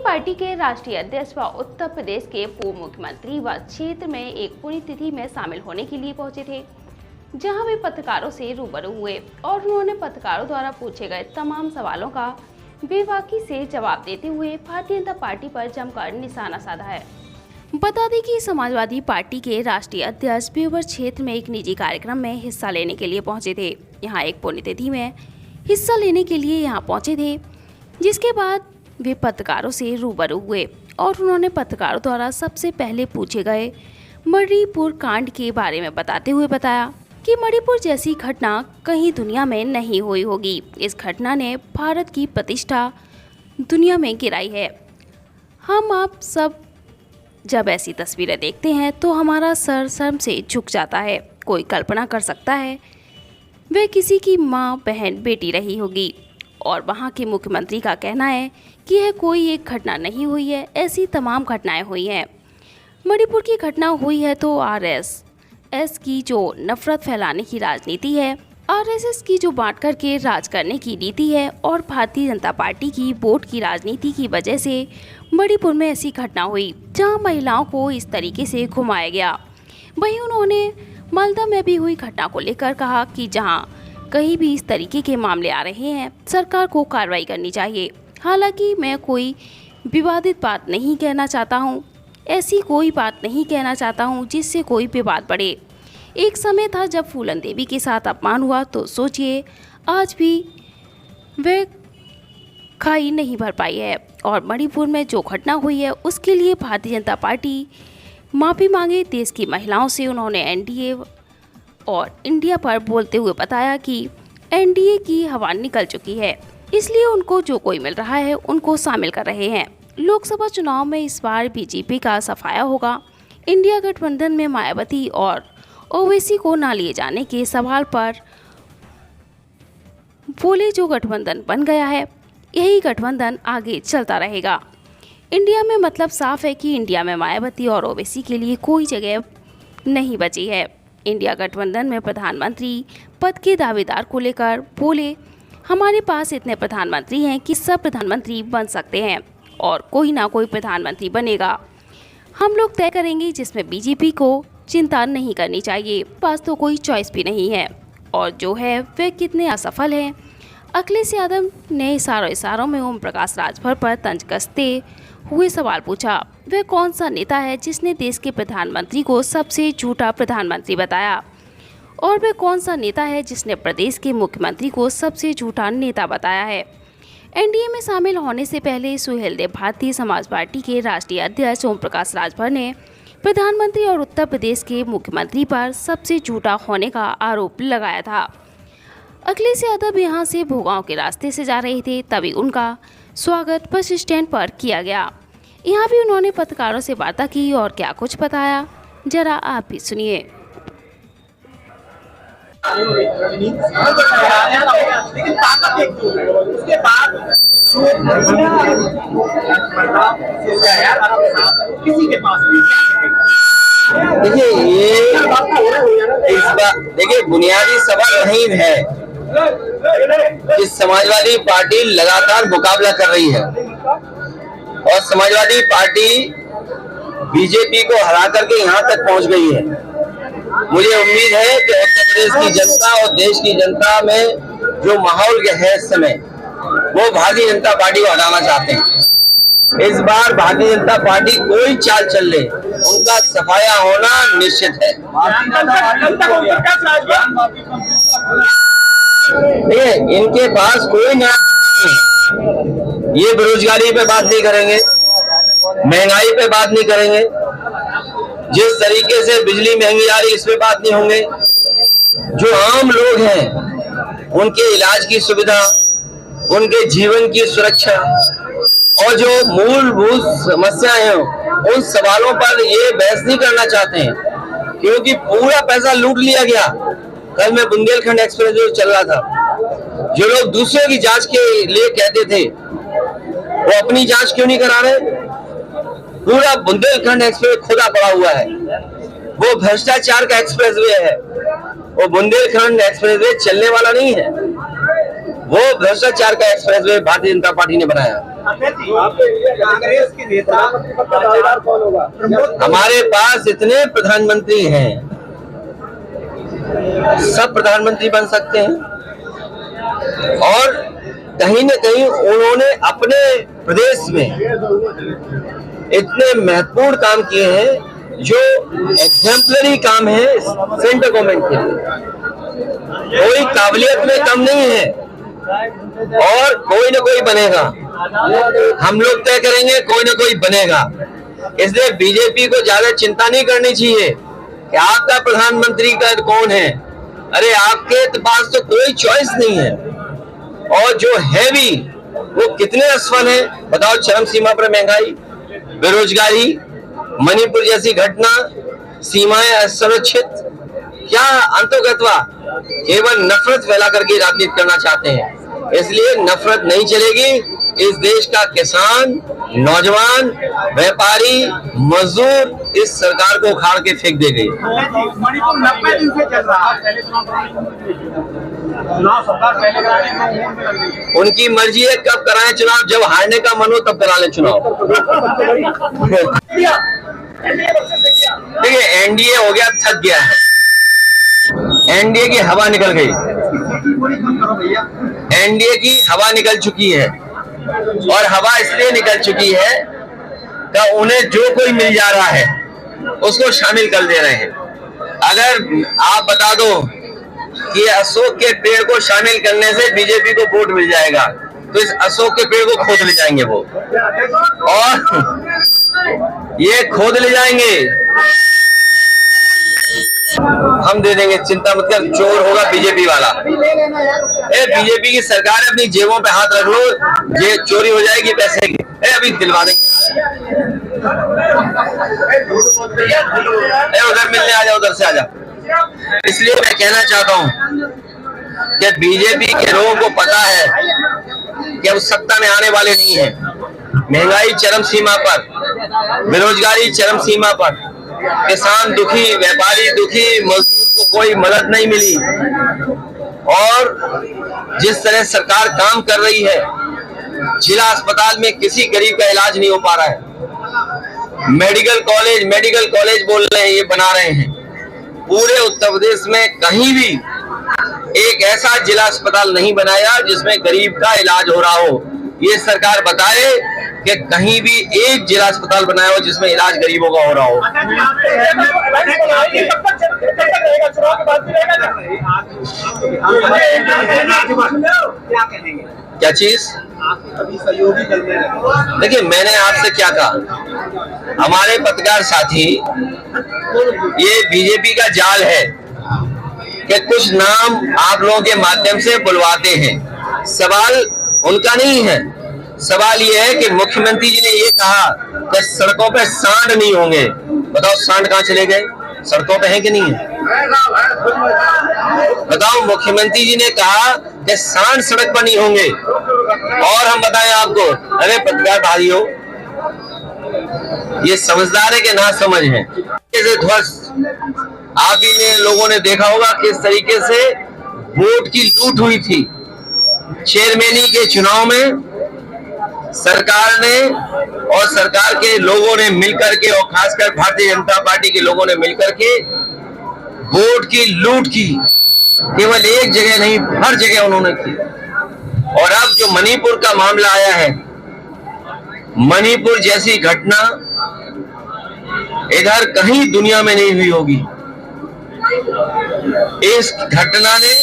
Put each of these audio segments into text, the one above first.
Party के राष्ट्रीय अध्यक्ष व उत्तर प्रदेश के पूर्व मुख्यमंत्री व क्षेत्र में एक पुण्यतिथि में शामिल होने के लिए पहुंचे थे, जहां वे पत्रकारों से रूबरू हुए और उन्होंने पत्रकारों द्वारा पूछे गए तमाम सवालों का बेबाकी से जवाब देते हुए भारतीय जनता पार्टी पर जमकर निशाना साधा है। बता दें कि समाजवादी पार्टी के राष्ट्रीय अध्यक्ष बेवर क्षेत्र में एक निजी कार्यक्रम में हिस्सा लेने के लिए पहुंचे थे। यहां एक पुण्यतिथि में हिस्सा लेने के लिए यहां पहुंचे थे, जिसके बाद वे पत्रकारों से रूबरू हुए और उन्होंने पत्रकारों द्वारा सबसे पहले पूछे गए मणिपुर कांड के बारे में बताते हुए बताया कि मणिपुर जैसी घटना कहीं दुनिया में नहीं हुई होगी। इस घटना ने भारत की प्रतिष्ठा दुनिया में गिराई है। हम आप सब जब ऐसी तस्वीरें देखते हैं तो हमारा सर शर्म से झुक जाता है। कोई कल्पना कर सकता है वह किसी की माँ, बहन, बेटी रही होगी। और वहाँ के मुख्यमंत्री का कहना है कि यह कोई एक घटना नहीं हुई है, ऐसी तमाम घटनाएं हुई हैं। मणिपुर की घटना हुई है तो आरएसएस की जो नफरत फैलाने की राजनीति है, आरएसएस की जो बांट करके राज करने की नीति है और भारतीय जनता पार्टी की वोट की राजनीति की वजह से मणिपुर में ऐसी घटना हुई जहां महिलाओं को इस तरीके से घुमाया गया। वहीं उन्होंने मालदा में भी हुई घटना को लेकर कहा कि जहां कहीं भी इस तरीके के मामले आ रहे हैं, सरकार को कार्रवाई करनी चाहिए। हालांकि मैं कोई विवादित बात नहीं कहना चाहता हूं, ऐसी कोई बात नहीं कहना चाहता हूं जिससे कोई विवाद बढ़े। एक समय था जब फूलन देवी के साथ अपमान हुआ, तो सोचिए आज भी वह खाई नहीं भर पाई है। और मणिपुर में जो घटना हुई है उसके लिए भारतीय जनता पार्टी माफ़ी मांगे देश की महिलाओं से। उन्होंने एनडीए और इंडिया पर बोलते हुए बताया कि एनडीए की हवा निकल चुकी है, इसलिए उनको जो कोई मिल रहा है उनको शामिल कर रहे हैं। लोकसभा चुनाव में इस बार बीजेपी का सफाया होगा। इंडिया गठबंधन में मायावती और ओवैसी को न लिए जाने के सवाल पर बोले जो गठबंधन बन गया है यही गठबंधन आगे चलता रहेगा। इंडिया में मतलब साफ है कि इंडिया में मायावती और ओवैसी के लिए कोई जगह नहीं बची है। इंडिया गठबंधन में प्रधानमंत्री पद के दावेदार को लेकर बोले हमारे पास इतने प्रधानमंत्री हैं कि सब प्रधानमंत्री बन सकते हैं और कोई ना कोई प्रधानमंत्री बनेगा। हम लोग तय करेंगे, जिसमें बीजेपी को चिंता नहीं करनी चाहिए। पास तो कोई चॉइस भी नहीं है और जो है वह कितने असफल हैं। अखिलेश यादव ने इशारों में ओम प्रकाश राजभर पर तंज कसते हुए सवाल पूछा, वह कौन सा नेता है जिसने देश के प्रधानमंत्री को सबसे झूठा प्रधानमंत्री बताया, और वह कौन सा नेता है जिसने प्रदेश के मुख्यमंत्री को सबसे झूठा नेता बताया है। एनडीए में शामिल होने से पहले सुहेलदेव भारतीय समाज पार्टी के राष्ट्रीय अध्यक्ष ओम प्रकाश राजभर ने प्रधानमंत्री और उत्तर प्रदेश के मुख्यमंत्री पर सबसे झूठा होने का आरोप लगाया था। अखिलेश यादव यहां से भोगांव के रास्ते से जा रहे थे, तभी उनका स्वागत बस स्टैंड पर किया गया। यहाँ भी उन्होंने पत्रकारों से वार्ता की और क्या कुछ बताया, जरा आप भी सुनिए। देखिए ये इस बार देखिए बुनियादी सवाल नहीं है कि समाजवादी पार्टी लगातार मुकाबला कर रही है और समाजवादी पार्टी बीजेपी को हरा करके यहाँ तक पहुँच गई है। मुझे उम्मीद है कि उत्तर प्रदेश की जनता और देश की जनता में जो माहौल है इस समय वो भारतीय जनता पार्टी को हराना चाहते हैं। इस बार भारतीय जनता पार्टी कोई चाल चल ले, उनका सफाया होना निश्चित है। देखिए इनके पास कोई न्याय नहीं। ये बेरोजगारी पे बात नहीं करेंगे, महंगाई पे बात नहीं करेंगे, जिस तरीके से बिजली महंगी आ रही इस पे बात नहीं होंगे। जो आम लोग हैं उनके इलाज की सुविधा, उनके जीवन की सुरक्षा और जो मूलभूत समस्याएं हैं उन सवालों पर ये बहस नहीं करना चाहते हैं, क्योंकि पूरा पैसा लूट लिया गया। कल में बुंदेलखंड एक्सप्रेस जो चल रहा था, जो लोग दूसरों की जांच के लिए कहते थे वो अपनी जांच क्यों नहीं करा रहे। पूरा बुंदेलखंड एक्सप्रेस खुदा पड़ा हुआ है, वो भ्रष्टाचार का एक्सप्रेस वे है, वो बुंदेलखंड एक्सप्रेस वे चलने वाला नहीं है। वो भ्रष्टाचार का एक्सप्रेसवे भारतीय जनता पार्टी ने बनाया। कांग्रेस के नेता हमारे पास इतने प्रधानमंत्री हैं, सब प्रधानमंत्री बन सकते हैं, और कहीं न कहीं उन्होंने अपने प्रदेश में इतने महत्वपूर्ण काम किए हैं जो एग्जेम्पलरी काम है सेंट्रल गवर्नमेंट के लिए। कोई काबिलियत में कम नहीं है और कोई न कोई बनेगा। हम लोग तय करेंगे, कोई न कोई बनेगा। इसलिए बीजेपी को ज्यादा चिंता नहीं करनी चाहिए कि आपका प्रधानमंत्री का कौन है। अरे आपके पास तो कोई चॉइस नहीं है, और जो है भी वो कितने असफल है बताओ। चरम सीमा पर महंगाई, बेरोजगारी, मणिपुर जैसी घटना, सीमाएं असुरक्षित, क्या अंतोगतवा केवल नफरत फैला करके राजनीति करना चाहते हैं। इसलिए नफरत नहीं चलेगी। इस देश का किसान, नौजवान, व्यापारी, मजदूर इस सरकार को उखाड़ के फेंक दे गई। मणिपुर 90 दिन से चल रहा है, चुनाव सरकार पहले कराने उनकी मर्जी है, कब कराएं चुनाव। जब हारने का मन हो तब करा लें चुनाव। देखिए, एनडीए हो गया, थक गया है। एनडीए की हवा निकल गई, एनडीए की हवा निकल चुकी है, और हवा इसलिए निकल चुकी है कि उन्हें जो कोई मिल जा रहा है उसको शामिल कर दे रहे हैं। अगर आप बता दो कि अशोक के पेड़ को शामिल करने से बीजेपी को वोट मिल जाएगा, तो इस अशोक के पेड़ को खोद ले जाएंगे वो, और ये खोद ले जाएंगे, हम दे देंगे, चिंता मत कर। चोर होगा बीजेपी वाला। बीजेपी की सरकार है, अपनी जेबों पे हाथ रख लो, ये चोरी हो जाएगी पैसे की। अभी दिलवा देंगे। उधर मिलने आ जाओ, उधर से आ जाओ। इसलिए मैं कहना चाहता हूं कि बीजेपी के लोगों को पता है कि अब सत्ता में आने वाले नहीं है। महंगाई चरम सीमा पर, बेरोजगारी चरम सीमा पर, किसान दुखी, व्यापारी दुखी, मजदूर को कोई मदद नहीं मिली, और जिस तरह सरकार काम कर रही है, जिला अस्पताल में किसी गरीब का इलाज नहीं हो पा रहा है। मेडिकल कॉलेज बोल रहे हैं, ये बना रहे हैं। पूरे उत्तर प्रदेश में कहीं भी एक ऐसा जिला अस्पताल नहीं बनाया जिसमें गरीब का इलाज हो रहा हो। ये सरकार बताए कि कहीं भी एक जिला अस्पताल बनाया हो जिसमें इलाज गरीबों का हो रहा हो। क्या चीज? देखिए, मैंने आपसे क्या कहा, हमारे पत्रकार साथी, ये बीजेपी का जाल है कि कुछ नाम आप लोगों के माध्यम से बुलवाते हैं। सवाल उनका नहीं है, सवाल ये है कि मुख्यमंत्री जी ने ये कहा कि सड़कों पे सांड नहीं होंगे। बताओ, सांड कहाँ चले गए? सड़कों पे हैं कि नहीं है? बताओ, मुख्यमंत्री जी ने कहा कि सांड सड़क पर नहीं होंगे, और हम बताएं आपको। अरे पत्रकार भाइयों, ये समझदार है कि ना समझ है? ध्वस्त आप ही ने लोगों ने देखा होगा किस तरीके से वोट की लूट हुई थी। चेयरमैनी के चुनाव में सरकार ने और सरकार के लोगों ने मिलकर के, और खासकर भारतीय जनता पार्टी के लोगों ने मिलकर के वोट की लूट की। केवल एक जगह नहीं, हर जगह उन्होंने की। और अब जो मणिपुर का मामला आया है, मणिपुर जैसी घटना इधर कहीं दुनिया में नहीं हुई होगी। इस घटना ने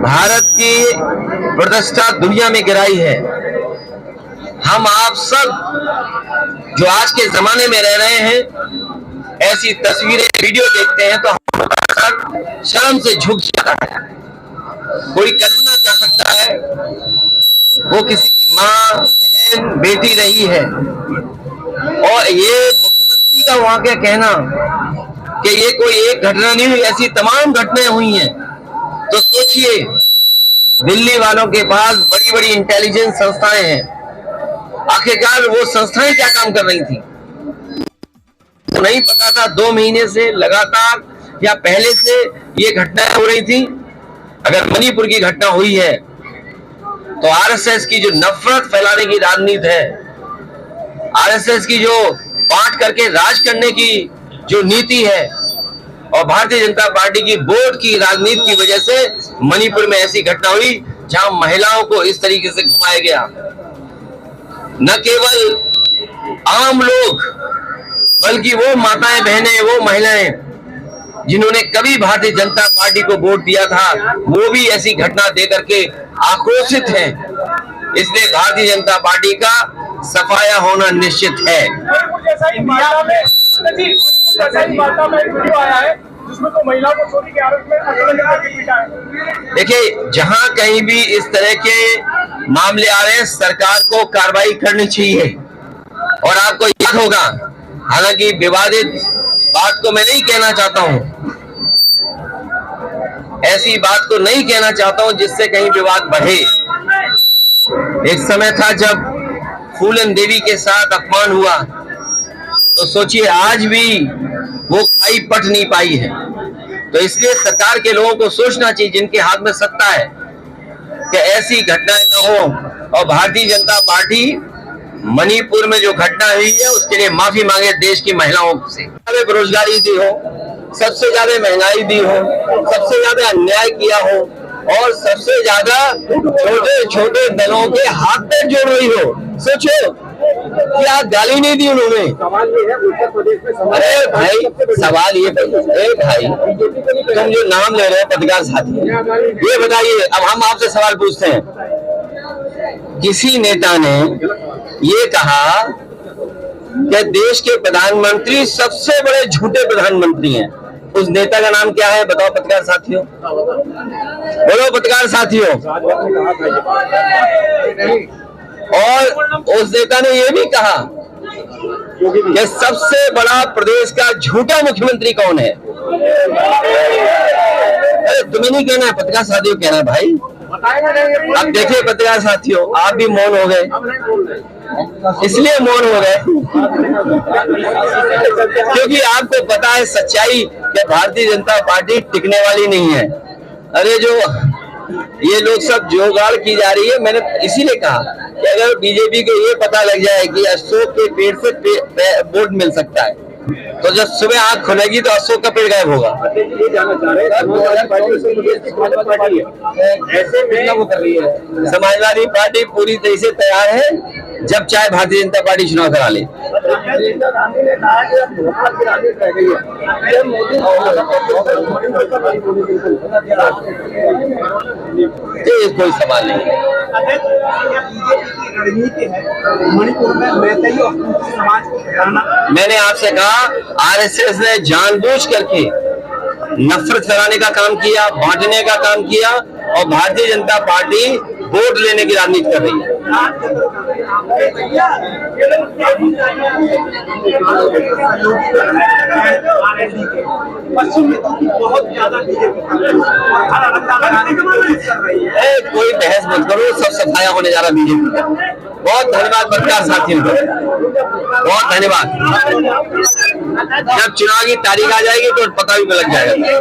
भारत की प्रतिष्ठा दुनिया में गिराई है। हम आप सब जो आज के जमाने में रह रहे हैं, ऐसी तस्वीरें, वीडियो देखते हैं तो हम शर्म से झुक जाता है। कोई कल्पना कर सकता है वो किसी की माँ, बहन, बेटी रही है, और ये मुख्यमंत्री का वहां क्या कहना कि ये कोई एक घटना नहीं हुई, ऐसी तमाम घटनाएं हुई हैं। तो सोचिए, दिल्ली वालों के पास बड़ी बड़ी इंटेलिजेंस संस्थाएं हैं, आखिरकार वो संस्थाएं क्या काम कर रही थी? तो नहीं पता था 2 महीने से लगातार या पहले से ये घटनाएं हो रही थी। अगर मणिपुर की घटना हुई है तो आरएसएस की जो नफरत फैलाने की राजनीति है, आरएसएस की जो बांट करके राज करने की जो नीति है, और भारतीय जनता पार्टी की वोट की राजनीति की वजह से मणिपुर में ऐसी घटना हुई जहां महिलाओं को इस तरीके से घुमाया गया। न केवल आम लोग बल्कि वो माताएं, बहनें, वो महिलाएं जिन्होंने कभी भारतीय जनता पार्टी को वोट दिया था, वो भी ऐसी घटना देकर के आक्रोशित हैं। इसलिए भारतीय जनता पार्टी का सफाया होना निश्चित है। जिसमें तो महिलाओं को चोरी के आरोप में देखिए, जहां कहीं भी इस तरह के मामले आ रहे हैं, सरकार को कार्रवाई करनी चाहिए। और आपको याद होगा, हालांकि विवादित बात को मैं नहीं कहना चाहता हूं, ऐसी बात को नहीं कहना चाहता हूं जिससे कहीं विवाद बढ़े। एक समय था जब फूलन देवी के साथ अपमान हुआ, तो सोचिए आज भी वो खाई पट नहीं पाई है। तो इसलिए सरकार के लोगों को सोचना चाहिए, जिनके हाथ में सत्ता है, कि ऐसी घटनाएं न हो। और भारतीय जनता पार्टी मणिपुर में जो घटना हुई है उसके लिए माफी मांगे देश की महिलाओं से। बेरोजगारी दी हो, सबसे ज्यादा महंगाई दी हो, सबसे ज्यादा अन्याय किया हो, और सबसे ज्यादा छोटे छोटे दलों के हाथ पैर जोड़ रही हो। सोचो, क्या गाली नहीं दी उन्होंने। सवाल ये है, उत्तर प्रदेश में अरे भाई, सवाल ये भाई, तुम जो नाम ले रहे हो पत्रकार साथी, ये बताइए, अब हम आपसे सवाल पूछते हैं। किसी नेता ने ये कहा कि देश के प्रधानमंत्री सबसे बड़े झूठे प्रधानमंत्री हैं, उस नेता का नाम क्या है बताओ पत्रकार साथियों, बोलो पत्रकार साथियों। और उस नेता ने यह भी कहा कि सबसे बड़ा प्रदेश का झूठा मुख्यमंत्री कौन है। अरे तुम्हें नहीं कहना है, पत्रकार साथियों कहना है भाई। अब देखिए पत्रकार साथियों, आप भी मौन हो गए, इसलिए मौन हो गए क्योंकि आपको पता है सच्चाई कि भारतीय जनता पार्टी टिकने वाली नहीं है। अरे जो ये लोग सब जुगाड़ की जा रही है, मैंने इसीलिए कहा कि अगर बीजेपी को ये पता लग जाए कि अशोक के पेड़ से वोट मिल सकता है, तो जब सुबह आंख खुलेगी तो अशोक का पेड़ गायब होगा। ये जानना चाह रहे हैं, ऐसे में वो कर रही है। समाजवादी पार्टी पूरी तरह से तैयार है, जब चाहे भारतीय जनता पार्टी चुनाव करा ले। गांधी ने कहा कि अब भोपाल की राजनीति रह गई है, ये कोई सवाल नहीं है। बीजेपी की रणनीति है मणिपुर में मैतेई और कुकी समाज को गिराना। मैंने आपसे कहा, आरएसएस ने जानबूझ करके नफरत फैलाने का काम किया, बांटने का काम किया, और भारतीय जनता पार्टी वोट लेने की राजनीति कर रही है। पश्चिम में बहुत ज्यादा बीजेपी कोई बहस मत करो, सब सफाया होने जा रहा बीजेपी का। बहुत धन्यवाद पत्रकार साथियों को, बहुत धन्यवाद। जब चुनाव की तारीख आ जाएगी तो पता भी लग जाएगा।